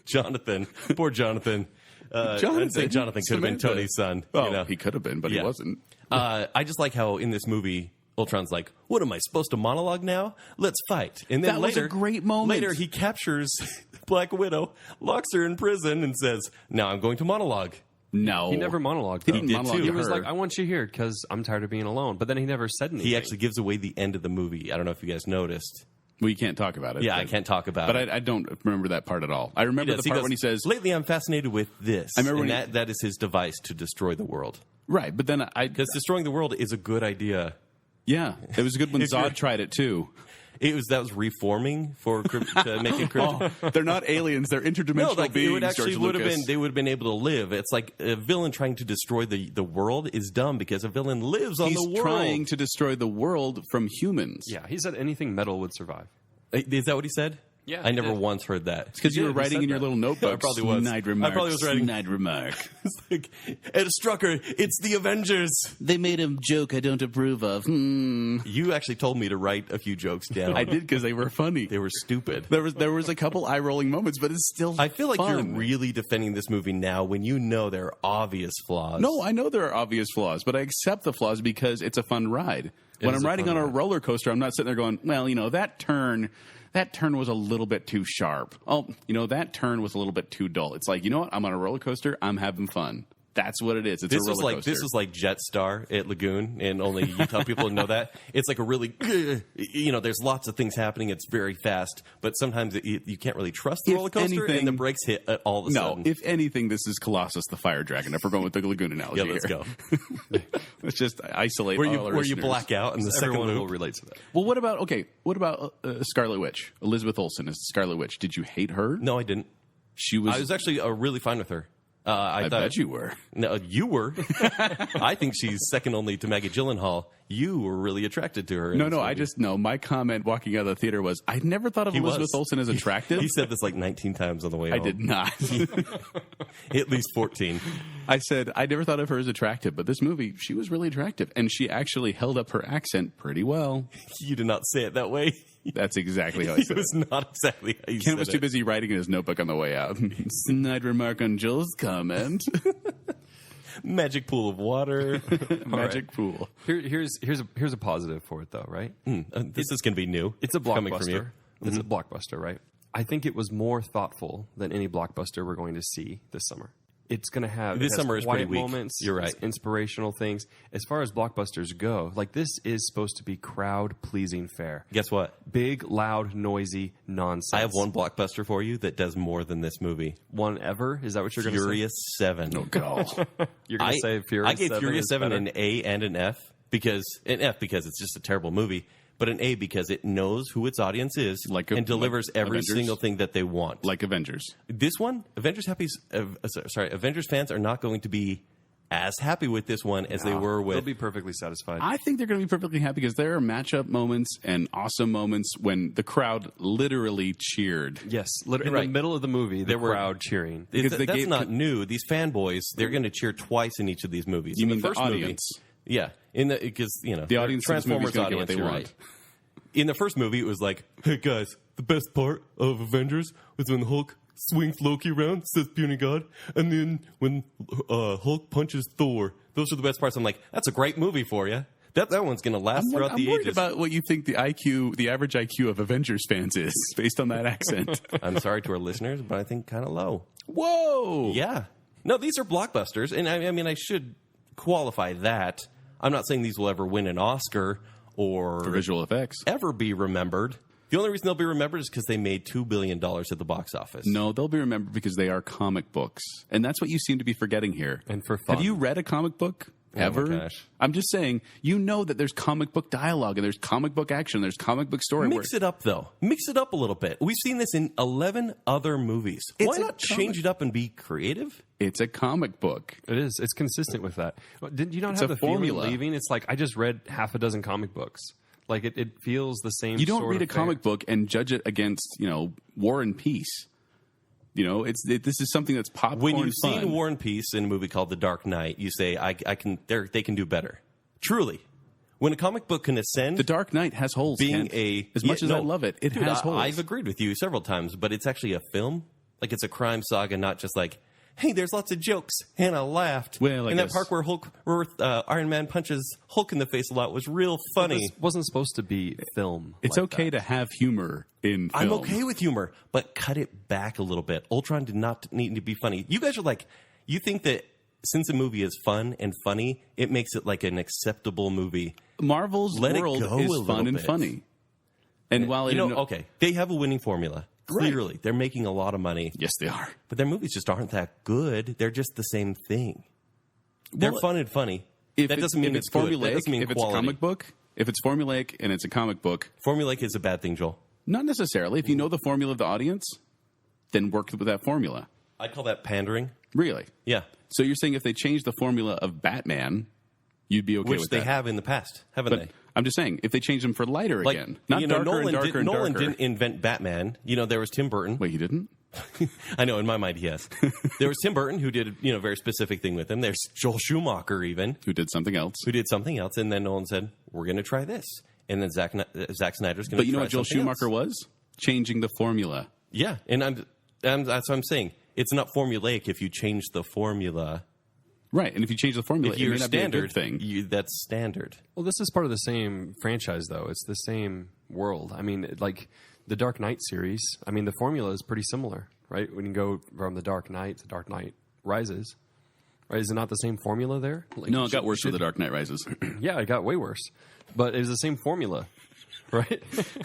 Jonathan? Poor Jonathan. I'd say Jonathan could have been Tony's son. Well, he could have been, but he wasn't. I just like how in this movie, Ultron's like, what am I supposed to monologue now? Let's fight. And then that was a great moment. Later, he captures Black Widow, locks her in prison, and says, now I'm going to monologue. No. He never monologued. He didn't monologue. He was like, I want you here because I'm tired of being alone. But then he never said anything. He actually gives away the end of the movie. I don't know if you guys noticed. Well, you can't talk about it. Yeah, I can't talk about it. But I don't remember that part at all. I remember the part when he says... Lately, I'm fascinated with this. I remember that is his device to destroy the world. Right, but then because destroying the world is a good idea. Yeah, it was good when Zod tried it, too. That was reforming to make it crypto. They're not aliens; they're interdimensional beings. They would have been able to live. It's like a villain trying to destroy the world is dumb because a villain lives on the world. He's trying to destroy the world from humans. Yeah, he said anything metal would survive. Is that what he said? Yeah, I never once heard that. It's because you were he writing said in your that. little notebook. I probably was. Snide remark. I probably was writing- Snide remark. It's like, Ed Strucker, it's the Avengers. They made a joke I don't approve of. You actually told me to write a few jokes down. I did because they were funny. They were stupid. There was a couple eye rolling moments, but it's still. I feel like fun. you're really defending this movie now when you know there are obvious flaws. No, I know there are obvious flaws, but I accept the flaws because it's a fun ride. When is I'm a riding fun on a ride. roller coaster, I'm not sitting there going, well, that turn was a little bit too sharp. Oh, that turn was a little bit too dull. It's like, you know what? I'm on a roller coaster. I'm having fun. That's what it is. It's a roller coaster. This is like Jetstar at Lagoon, and only Utah people know that. It's like a really, there's lots of things happening. It's very fast, but sometimes you can't really trust the If roller coaster, anything- and the brakes hit all of a No, sudden. if anything, this is Colossus the Fire Dragon. If we're going with the Lagoon analogy Yeah, let's here. go. Let's just isolate Where all you our where you listeners. black out in the second Everyone will loop. relate to that. Well, what about Scarlet Witch? Elizabeth Olsen is Scarlet Witch. Did you hate her? No, I didn't. She was. I was actually really fine with her. I thought bet you were. No, you were. I think she's second only to Maggie Gyllenhaal. You were really attracted to her. in No, this no. movie. I just know my comment walking out of the theater was I never thought of He Elizabeth was. Olsen as attractive. He said this like 19 times on the way I home. did not. At least 14. I said I never thought of her as attractive, but this movie she was really attractive, and she actually held up her accent pretty well. You did not say it that way. That's exactly how I It said it. was not exactly how you Ken said was too it. busy writing in his notebook on the way out. Snide remark on Joel's comment. Magic pool of water. Magic pool. Here's a positive for it though, right? This is going to be new. It's a Coming from you. blockbuster. It's a blockbuster, right? I think it was more thoughtful than any blockbuster we're going to see this summer. It's going to have This it has summer is quiet pretty weak. moments. You're it's right. inspirational things. As far as blockbusters go, like this is supposed to be crowd pleasing fare. Guess what? Big, loud, noisy nonsense. I have one blockbuster for you that does more than this movie. One ever. Is that what you're going to say? Furious 7. Go. You're going to say Furious. I gave 7 Furious is 7 better? an A and an F because it's just a terrible movie, but an A because it knows who its audience is and delivers like every Avengers? single thing that they want. Like Avengers. This one, Avengers fans are not going to be as happy with this one as they were They'll with. be perfectly satisfied. I think they're going to be perfectly happy because there are matchup moments and awesome moments when the crowd literally cheered. yes, literally in Right. the middle of the movie, the were- crowd cheering. Because they That's gave- not new. These fanboys, they're going to cheer twice in each of these movies. You In mean the first movie- audience? Yeah, because The audience of this movie is Transformers gonna get what audience. they You're want. right. In the first movie, it was like, "Hey guys, the best part of Avengers was when Hulk swings Loki around, says puny god, and then when Hulk punches Thor. Those are the best parts." I'm like, "That's a great movie for you. That one's going to last throughout I'm the worried ages." about what you think the average IQ of Avengers fans is based on that accent. I'm sorry to our listeners, but I think kind of low. Whoa! Yeah. No, these are blockbusters, and I mean, I should qualify that. I'm not saying these will ever win an Oscar or For visual effects. ever be remembered. The only reason they'll be remembered is because they made $2 billion at the box office. No, they'll be remembered because they are comic books. And that's what you seem to be forgetting here. And for fun. Have you read a comic book? Ever? my gosh. I'm just saying, you know that there's comic book dialogue and there's comic book action, there's comic book story. Mix it up, though. Mix it up a little bit. We've seen this in 11 other movies. It's Why a not change it up and be creative? It's a comic book. It is. It's consistent with that. Did you not It's have a the feeling formula. leaving? It's like I just read half a dozen comic books. Like it feels the same. You don't sort read a of fare. comic book and judge it against, War and Peace. This is something that's popcorn When you've fun. seen War and Peace in a movie called The Dark Knight, you say, they can do better. Truly. When a comic book can ascend... The Dark Knight has holes. being Kent. As much as I love it, it Dude, has holes. I've agreed with you several times, but it's actually a film. Like, it's a crime saga, not just like, hey, there's lots of jokes, and I laughed. Well, I and that guess- part where Iron Man punches Hulk in the face a lot was real funny. This wasn't supposed to be film. It's like okay that. to have humor in film. I'm okay with humor, but cut it back a little bit. Ultron did not need to be funny. You guys are like, you think that since a movie is fun and funny, it makes it like an acceptable movie. Marvel's Let it world go is a little fun and bit. funny. And while Okay, they have a winning formula. Right. Clearly, they're making a lot of money. yes, they are. But their movies just aren't that good. They're just the same thing. They're Well, fun and funny. If That doesn't mean if it's it's good. formulaic. That doesn't mean if it's a quality. comic book, if it's formulaic and it's a comic book, Formulaic is a bad thing, Joel. not necessarily. If you know the formula of the audience, then work with that formula. I call that pandering. Really. Yeah. So you're saying if they change the formula of Batman, You'd be okay which with they that. have in the past, haven't But they? I'm just saying, if they change them for lighter Like, again, not darker Nolan and darker and Nolan darker. didn't invent Batman. There was Tim Burton. Wait, he didn't? I know, in my mind, he has. There was Tim Burton, who did a very specific thing with him. There's Joel Schumacher, even. Who did something else? And then Nolan said, we're going to try this. And then Zack Snyder's going to try But you know what Joel something Schumacher else. was? Changing the formula. Yeah, and that's what I'm saying. It's not formulaic if you change the formula. Right, and if you change the formula, If it you're may not be a standard, good thing. that's standard. Well, this is part of the same franchise, though. It's the same world. I mean, like the Dark Knight series. I mean, the formula is pretty similar, right? When you go from the Dark Knight to Dark Knight Rises, right? Is it not the same formula there? Like, No, it got worse with The Dark Knight Rises. Yeah, it got way worse, but it was the same formula, right?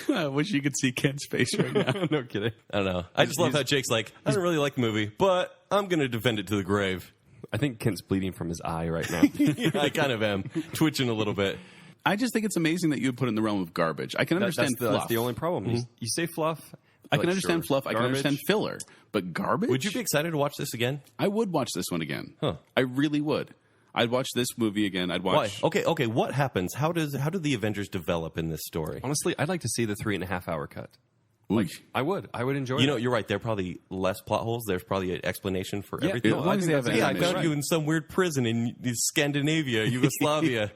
I wish you could see Ken's face right now. No kidding. I don't know. I just love how Jake's like, I don't really like the movie, but I'm going to defend it to the grave. I think Kent's bleeding from his eye right now. I kind of am. Twitching a little bit. I just think it's amazing that you would put it in the realm of garbage. I can understand fluff. That's the only problem. You say fluff. I like, can understand sure. fluff. I can Garbage. understand filler. But garbage? Would you be excited to watch this again? I would watch this one again. Huh. I really would. I'd watch this movie again. I'd watch... Why? Okay. What happens? How do the Avengers develop in this story? Honestly, I'd like to see the 3.5 hour cut. Ooh. I would enjoy it. You're right. There are probably less plot holes. There's probably an explanation for everything. as long as they have an I animation. found you in some weird prison in Scandinavia, Yugoslavia,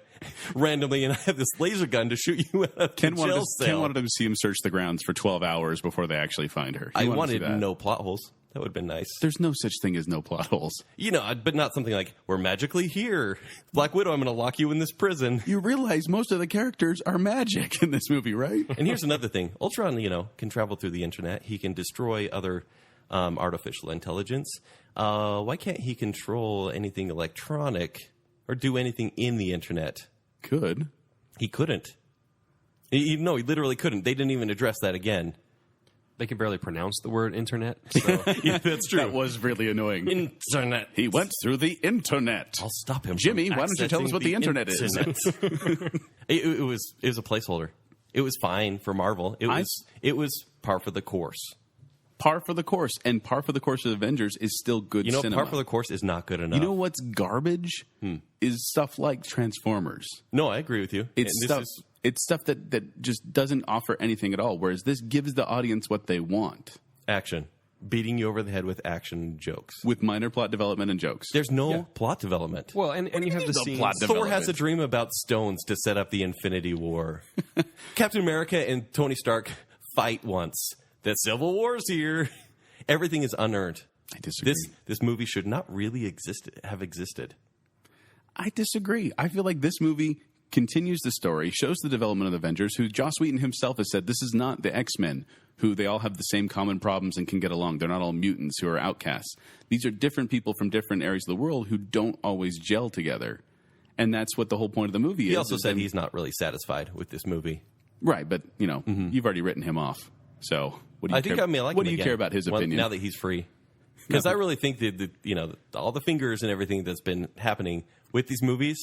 randomly, and I have this laser gun to shoot you out of Ken the jail wanted cell. to see him search the grounds for 12 hours before they actually find her. He I wanted to see wanted that. no plot holes. That would have been nice. There's no such thing as no plot holes. But not something like, we're magically here. Black Widow, I'm going to lock you in this prison. You realize most of the characters are magic in this movie, right? And here's another thing. Ultron, can travel through the internet. He can destroy other artificial intelligence. Why can't he control anything electronic or do anything in the internet? Could. He couldn't. No, he literally couldn't. They didn't even address that again. They can barely pronounce the word internet. So. Yeah, that's true. That was really annoying. Internet. He went through the internet. I'll stop him. Jimmy, from why don't you tell us accessing what the internet is? It was a placeholder. It was fine for Marvel. It was par for the course. Par for the course. And par for the course of Avengers is still good cinema. Par for the course is not good enough. You know what's garbage? Is stuff like Transformers. No, I agree with you. It's stuff that just doesn't offer anything at all, whereas this gives the audience what they want. Action. Beating you over the head with action jokes. With minor plot development and jokes. There's no plot development. Well, and you have the scene. Thor has a dream about stones to set up the Infinity War. Captain America and Tony Stark fight once. The Civil War's here. Everything is unearned. I disagree. This movie should not really have existed. I disagree. I feel like this movie continues the story, shows the development of the Avengers, who Joss Whedon himself has said this is not the X-Men, who they all have the same common problems and can get along. They're not all mutants who are outcasts. These are different people from different areas of the world who don't always gel together. And that's what the whole point of the movie is. He also said he's not really satisfied with this movie. Right, but, you've already written him off. So what do you care? What do you care about his opinion? Now that he's free. Because I really think that all the fingers and everything that's been happening with these movies,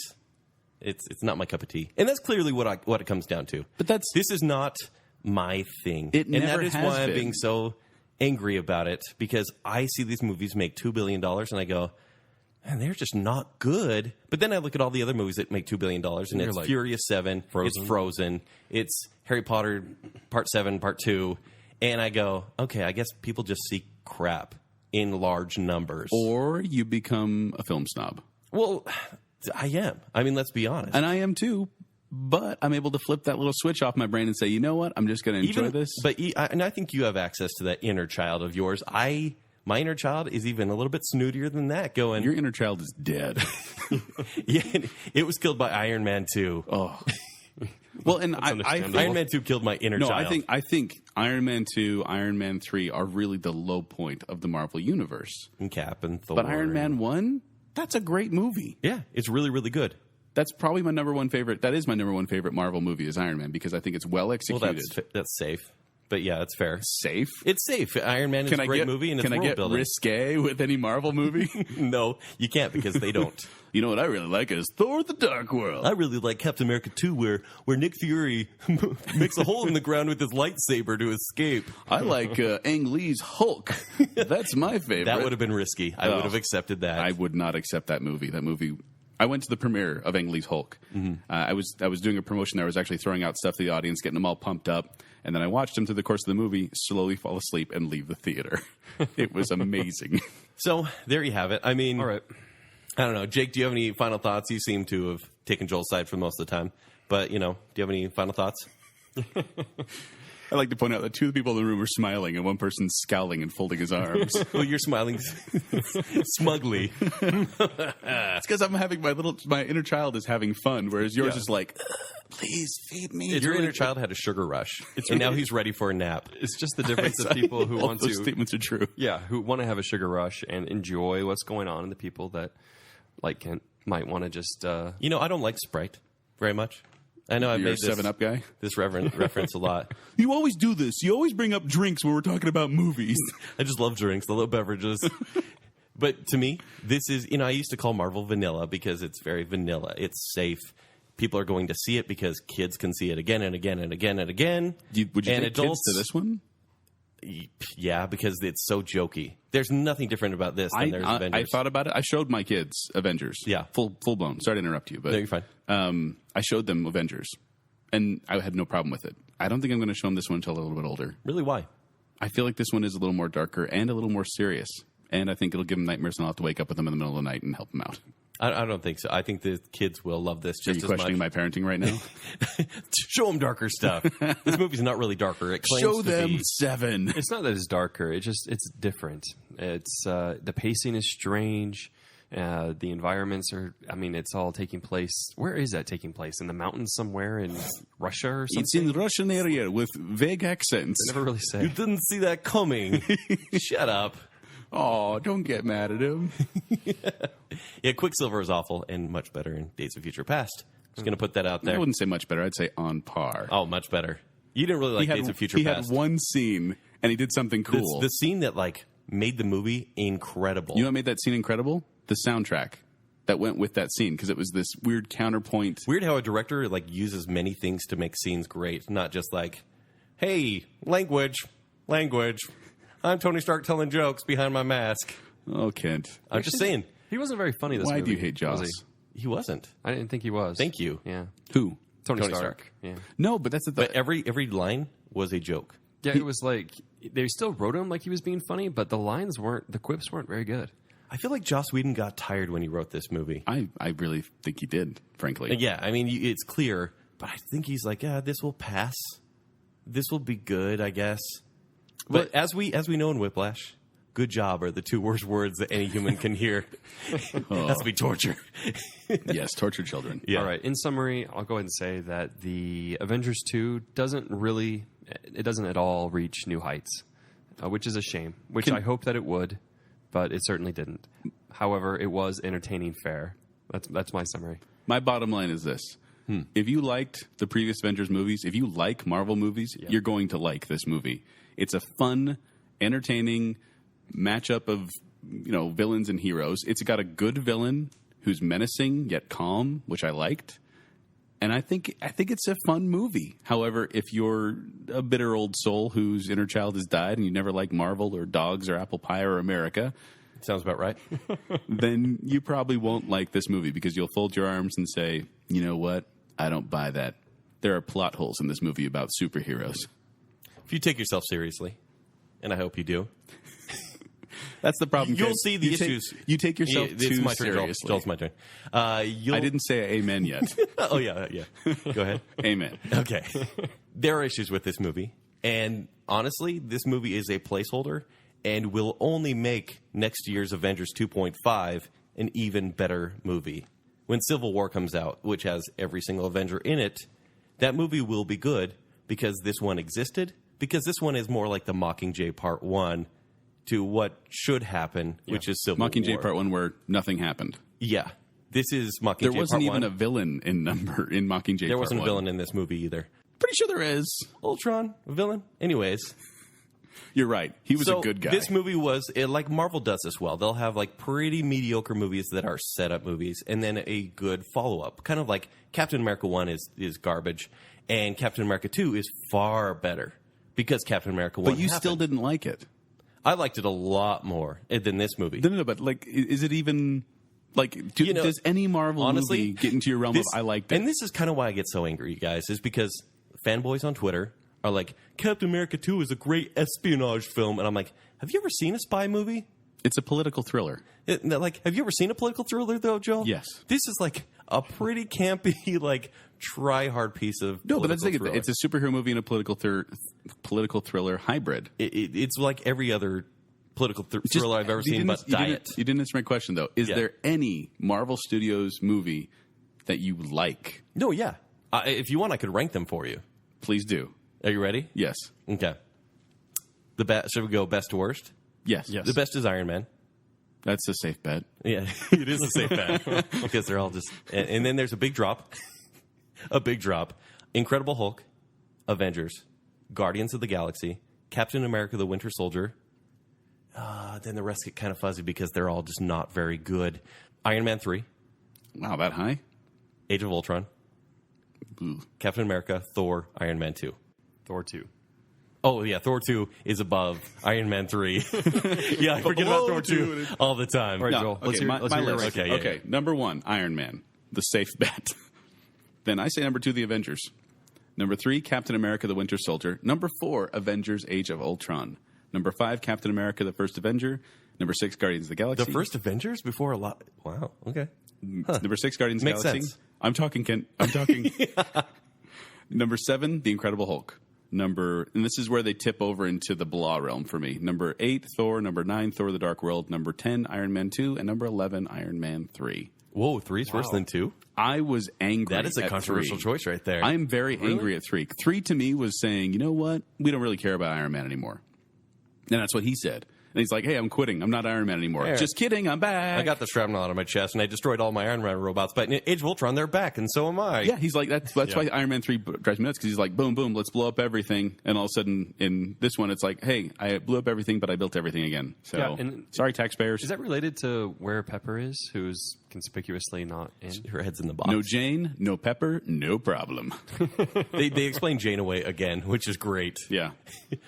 it's not my cup of tea. And that's clearly what it comes down to. But this is not my thing. And that is why I'm been. being so angry about it, because I see these movies make $2 billion and I go, man, they're just not good. But then I look at all the other movies that make $2 billion and it's like, Furious 7, it's Frozen, it's Harry Potter Part 7, Part 2. And I go, okay, I guess people just see crap in large numbers. Or you become a film snob. Well, I am. I mean, let's be honest. And I am too. But I'm able to flip that little switch off my brain and say, you know what? I'm just going to enjoy this. But I think you have access to that inner child of yours. My inner child is even a little bit snootier than that. Going, your inner child is dead. Yeah, it was killed by Iron Man 2. Oh. Well, and Iron Man 2 killed my inner child. I think Iron Man 2, Iron Man 3 are really the low point of the Marvel universe. And Cap and Thor. But Iron Man 1, that's a great movie. Yeah, it's really, really good. That's probably my number one favorite. That is my number one favorite Marvel movie is Iron Man because I think it's well executed. Well, that's safe. But yeah, that's fair. Safe? It's safe. Iron Man is a great movie and it's world building. Can I get risque with any Marvel movie? No, you can't because they don't. You know what I really like is Thor: The Dark World. I really like Captain America 2 where Nick Fury makes a hole in the ground with his lightsaber to escape. I like Ang Lee's Hulk. That's my favorite. That would have been risky. I would have accepted that. I would not accept that movie. That movie, I went to the premiere of Ang Lee's Hulk. I was doing a promotion there. I was actually throwing out stuff to the audience, getting them all pumped up. And then I watched him through the course of the movie slowly fall asleep and leave the theater. It was amazing. So there you have it. I mean, All right. I don't know. Jake, do you have any final thoughts? You seem to have taken Joel's side for most of the time. But, do you have any final thoughts? I'd like to point out that two of the people in the room are smiling and one person's scowling and folding his arms. Well, you're smiling smugly. It's because I'm having my inner child is having fun, whereas yours is like, please feed me. Your inner child had a sugar rush, and now he's ready for a nap. It's just the difference of people who All want those to. statements are true. Yeah, who want to have a sugar rush and enjoy what's going on, and the people that might want to just. I don't like Sprite very much. I know I've You're made a 7-Up guy? this reference a lot. You always do this. You always bring up drinks when we're talking about movies. I just love drinks. I love beverages. But to me, this is, I used to call Marvel vanilla because it's very vanilla. It's safe. People are going to see it because kids can see it again and again and again and again. Would you and take adults, kids to this one? Yeah, because it's so jokey. There's nothing different about this than there's Avengers. I thought about it. I showed my kids Avengers. Yeah. Full blown. Sorry to interrupt you, but No, you're fine. I showed them Avengers, and I had no problem with it. I don't think I'm going to show them this one until a little bit older. Really, why? I feel like this one is a little more darker and a little more serious, and I think it'll give them nightmares, and I'll have to wake up with them in the middle of the night and help them out. I don't think so. I think the kids will love this Are just you as questioning much. my parenting right now? Show them darker stuff. This movie's not really darker. It claims Show to them be. 7. It's not that it's darker. It's different. It's the pacing is strange. The environments are. I mean, it's all taking place. Where is that taking place? In the mountains somewhere in Russia or something? It's in the Russian area with vague accents. They never really You say. didn't see that coming. Shut up. Oh, don't get mad at him. Yeah, Quicksilver is awful and much better in Days of Future Past. Just going to put that out I there. wouldn't say much better. I'd say on par. Oh, much better. You didn't really like Days of Future he Past. had one scene, and he did something cool. The scene that made the movie incredible. You know what made that scene incredible? The soundtrack that went with that scene, because it was this weird counterpoint. Weird how a director uses many things to make scenes great, not just hey, language. I'm Tony Stark telling jokes behind my mask. Oh, Kent. I'm just saying. He wasn't very funny this Why movie. do you hate Joss? was he? He wasn't. I didn't think he was. Thank you. Yeah. Who? Tony Tony Stark. Stark. Yeah. No, but that's the But every line was a joke. Yeah, it was like they still wrote him like he was being funny, but the quips weren't very good. I feel like Joss Whedon got tired when he wrote this movie. I really think he did, frankly. Yeah, I mean, it's clear, but I think he's this will pass. This will be good, I guess. But as we know in Whiplash, good job are the two worst words that any human can hear. Has to be torture. Yes, tortured children. Yeah. All right. In summary, I'll go ahead and say that the Avengers 2 doesn't at all reach new heights, which is a shame, which I hope that it would, but it certainly didn't. However, it was entertaining fare. That's my summary. My bottom line is this. If you liked the previous Avengers movies, if you like Marvel movies, you're going to like this movie. It's a fun, entertaining matchup of villains and heroes. It's got a good villain who's menacing yet calm, which I liked. And I think it's a fun movie. However, if you're a bitter old soul whose inner child has died and you never like Marvel or dogs or apple pie or America, Sounds about right. then you probably won't like this movie because you'll fold your arms and say, you know what? I don't buy that. There are plot holes in this movie about superheroes. If you take yourself seriously, and I hope you do, That's the problem. you'll Ken. see the You issues. You take yourself It's too my turn, Joel. seriously. Joel's my turn. I You'll... didn't say amen yet. Oh, yeah. Go ahead. Amen. Okay. There are issues with this movie. And honestly, this movie is a placeholder and will only make next year's Avengers 2.5 an even better movie. When Civil War comes out, which has every single Avenger in it, that movie will be good because this one existed, because this one is more like the Mockingjay Part 1 to what should happen, which is Civil War. Mockingjay Part 1 where nothing happened. Yeah. This is Mockingjay There wasn't Part even 1. a villain in Mockingjay There Part wasn't a 1. villain in this movie either. Pretty sure there is. Ultron, a villain? Anyways. You're right. He was So a good guy. this movie was, like Marvel does this well. They'll have pretty mediocre movies that are setup movies and then a good follow-up. Kind of like Captain America 1 is garbage and Captain America 2 is far better because Captain America 1 but you happened. still didn't like it. I liked it a lot more than this movie. No, but is it even Like, does any Marvel honestly, movie get into your realm of I liked it? And this is kind of why I get so angry, you guys, is because fanboys on Twitter are like, Captain America 2 is a great espionage film. And I'm like, have you ever seen a spy movie? It's a political thriller. Have you ever seen a political thriller, though, Joel? Yes. This is like a pretty campy, like, try-hard piece of No, but that's the thing. thriller. It's a superhero movie and a political thriller hybrid. It's like every other political thriller I've ever seen, but diet. You didn't answer my question, though. Is there any Marvel Studios movie that you like? No, yeah. If you want, I could rank them for you. Please do. Are you ready? Yes. Okay. Should we go best to worst? Yes. The best is Iron Man. That's a safe bet. Yeah, it is a safe bet. Because they're all just... And then there's a big drop. A big drop. Incredible Hulk, Avengers, Guardians of the Galaxy, Captain America the Winter Soldier. Then the rest get kind of fuzzy because they're all just not very good. Iron Man 3. Wow, that high? Age of Ultron. Ooh. Captain America, Thor, Iron Man 2. Thor 2. Oh, yeah, Thor 2 is above Iron Man 3. Yeah, I forget about Thor 2 all the time. All right, No, Joel, let's hear my your list. ranking. Okay, yeah. Number 1, Iron Man, the safe bet. Then I say number 2, The Avengers. Number 3, Captain America, the Winter Soldier. Number 4, Avengers, Age of Ultron. Number 5, Captain America, the First Avenger. Number 6, Guardians of the Galaxy. The first Avengers before a lot... Wow, okay. Number 6, Guardians of the Makes Galaxy. sense. I'm talking, Kent. I'm talking. Number 7, The Incredible Hulk. And this is where they tip over into the blah realm for me. Number 8, Thor. Number 9, Thor: The Dark World. Number 10, Iron Man 2. And number 11, Iron Man 3. Whoa, 3's worse than 2? I was angry. That is a at controversial 3. choice right there. I'm very angry at 3. 3 to me was saying, you know what? We don't really care about Iron Man anymore. And that's what he said. And he's like, hey, I'm quitting. I'm not Iron Man anymore. Yeah. Just kidding. I'm back. I got the shrapnel out of my chest, and I destroyed all my Iron Man robots. But in Age of Ultron, they're back, and so am I. Yeah, he's like, that's why Iron Man 3 drives me nuts, because he's like, boom, boom, let's blow up everything. And all of a sudden, in this one, it's like, hey, I blew up everything, but I built everything again. So, Yeah, and sorry, taxpayers. Is that related to where Pepper is, who's conspicuously not in? Her head's in the box. No Jane, no Pepper, no problem. They explain Jane away again, which is great. Yeah.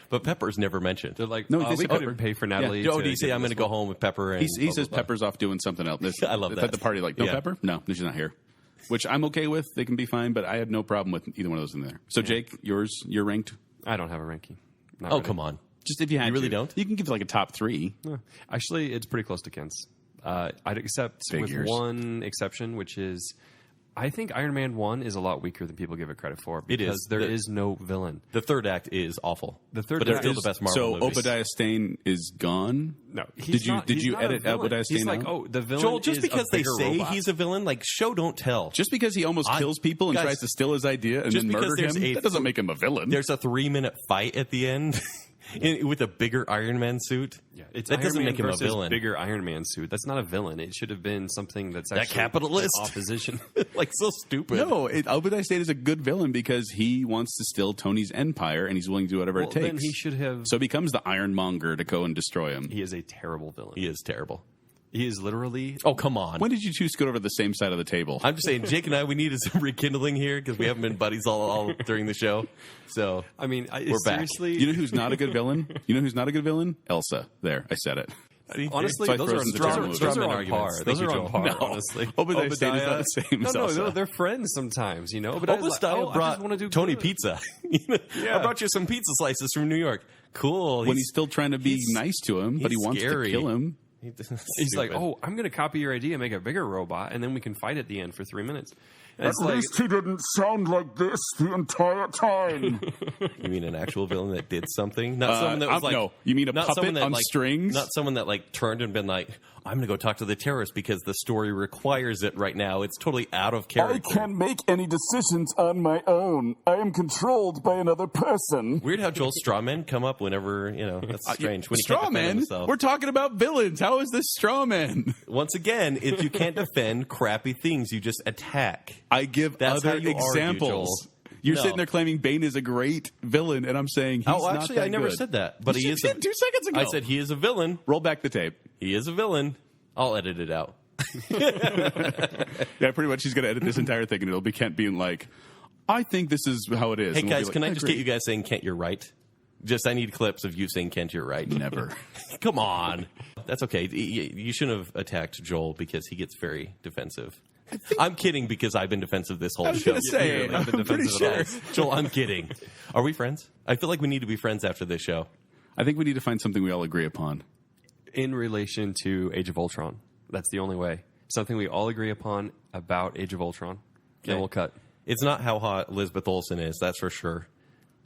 But Pepper's never mentioned. They're like, No, we they say couldn't Pepper. pay for Natalie. Oh, do you say I'm going to go home with Pepper? And He blah, says blah, blah. Pepper's off doing something else. I love that. At the party, like, no Yeah. Pepper? No, she's not here. Which I'm okay with. They can be fine, but I had no problem with either one of those in there. So, Jake, you're ranked? I don't have a ranking. Not Oh, ready. come on. Just if you had You really to. don't? You can give like a top 3. Actually, it's pretty close to Ken's. I'd accept Figures. with one exception, which is I think Iron Man 1 is a lot weaker than people give it credit for. It Because is. there is no villain. The third act is awful. The third but it's act still is- the best Marvel So movies. Obadiah Stane is gone? No. Did you edit Obadiah Stane He's like, out? oh, the villain Joel, just is because a they bigger say robot. he's a villain, like, show don't tell. Just because he almost kills people and guys, tries to steal his idea and just then because murder there's him, a- that doesn't make him a villain. There's a 3-minute fight at the end with a bigger Iron Man suit. Yeah, it's that Iron doesn't Man make him a versus villain. Bigger Iron Man suit. That's not a villain. It should have been something that's That actually capitalist. in opposition. Like, so stupid. No, Obadiah Stane is a good villain because he wants to steal Tony's empire and he's willing to do whatever Well, it takes. then he should have. So he becomes the Ironmonger to go and destroy him. He is a terrible villain. He is terrible. He is literally. Oh, come on. When did you two scoot over to the same side of the table? I'm just saying, Jake and I, we needed some rekindling here because we haven't been buddies all during the show. So, I mean, We're back. seriously. You know who's not a good villain? You know who's not a good villain? Elsa. There, I said it. Honestly, So I those throw are some those strong are movies. those are Strongman on arguments. par. Thank Those you, are on Joel. par. No. Honestly, Obadiah Stane is not the same No, as no, Elsa. they're friends sometimes. You know, but Obadiah I just want to brought do Tony good. pizza. Yeah. I brought you some pizza slices from New York. Cool. When he's still trying to be he's- nice to him, but he he's wants scary. to kill him. He's like, oh, I'm going to copy your idea and make a bigger robot, and then we can fight at the end for 3 minutes. And it's like, he didn't sound like this the entire time. You mean an actual villain that did something? Not someone that was like. no, you mean a not puppet someone that, on like, strings? Not someone that like turned and been like, I'm going to go talk to the terrorists because the story requires it right now. It's totally out of I character. can't make any decisions on my own. I am controlled by another person. Weird how Joel Strawman come up whenever, that's strange. When he can't defend Strawman? himself. We're talking about villains. How is this Strawman? Once again, if you can't defend crappy things, you just attack. I give That's other how you argue, examples. Joel. You're No. sitting there claiming Bane is a great villain, and I'm saying he's Oh, not actually, that I never good. said that. But You he is. said 2 seconds ago. I said he is a villain. Roll back the tape. He is a villain. I'll edit it out. Yeah, pretty much he's going to edit this entire thing, and it'll be Kent being like, I think this is how it is. Hey, And we'll guys, be like, can I "I just agree." get you guys saying, Kent, you're right? Just I need clips of you saying, Kent, you're right. Never. Come on. That's okay. You shouldn't have attacked Joel because he gets very defensive. I'm kidding because I've been defensive this whole show. I'm pretty sure. Joel, I'm kidding. Are we friends? I feel like we need to be friends after this show. I think we need to find something we all agree upon. In relation to Age of Ultron. That's the only way. Something we all agree upon about Age of Ultron. Then we'll cut. It's not how hot Elizabeth Olsen is, that's for sure.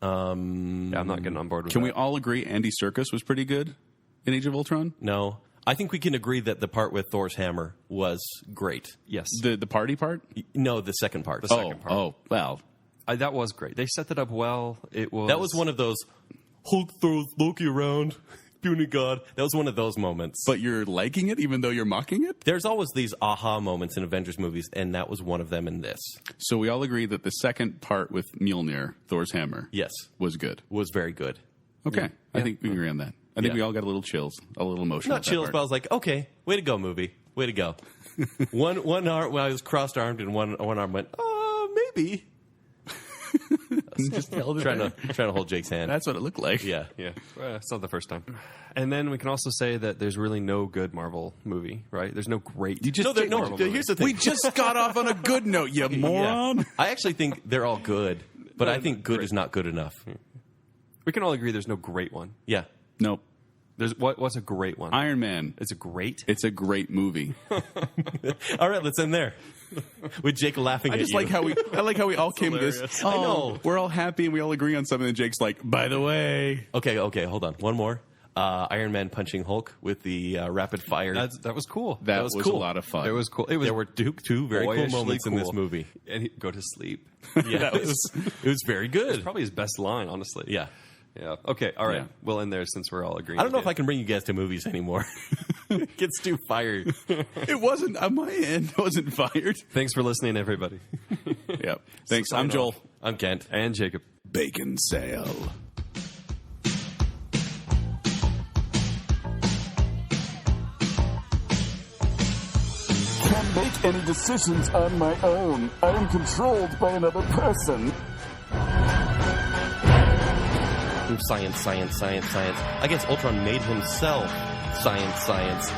Yeah, I'm not getting on board with that. Can we all agree Andy Serkis was pretty good in Age of Ultron? No. I think we can agree that the part with Thor's hammer was great. Yes. The party part? No, the second part. The second part. Oh, well. That was great. They set that up well. That was one of those Hulk throws Loki around, puny god. That was one of those moments. But you're liking it even though you're mocking it? There's always these aha moments in Avengers movies, and that was one of them in this. So we all agree that the second part with Mjolnir, Thor's hammer, Yes. was good. Was very good. Okay. I think we agree on that. I think we all got a little chills, a little emotion. Not chills, but I was like, okay, way to go, movie. Way to go. one arm, when I was crossed-armed, and one arm went, maybe. Just held it trying to hold Jake's hand. That's what it looked like. Yeah. It's not the first time. And then we can also say that there's really no good Marvel movie, right? There's no great. You just Marvel movie. Here's the thing. We just got off on a good note, you moron. Yeah. I actually think they're all good, but I think good is not good enough. We can all agree there's no great one. Yeah. Nope. There's what's a great one? Iron Man. It's a great. It's a great movie. All right, let's end there. With Jake laughing at you. I like how we all came to this. I know. We're all happy and we all agree on something, and Jake's like, by the way. Okay, hold on. One more. Iron Man punching Hulk with the rapid fire. That was cool. That was cool. a lot of fun. It was cool. There were two very cool moments in this movie. And he'd go to sleep. Yeah, it was very good. It's probably his best line, honestly. Yeah. Yeah. Okay. All right. Yeah. We'll end there since we're all agreeing. I don't know if I can bring you guys to movies anymore. It gets too fired. It wasn't on my end. I wasn't fired. Thanks for listening, everybody. Yep. Thanks. Sign I'm Joel. off. I'm Kent. And Jacob. Baconsale. Can't make any decisions on my own. I am controlled by another person. Science. I guess Ultron made himself science.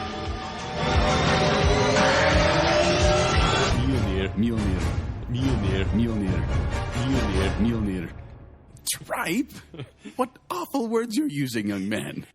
Mjolnir. Tripe? What awful words you're using, young man.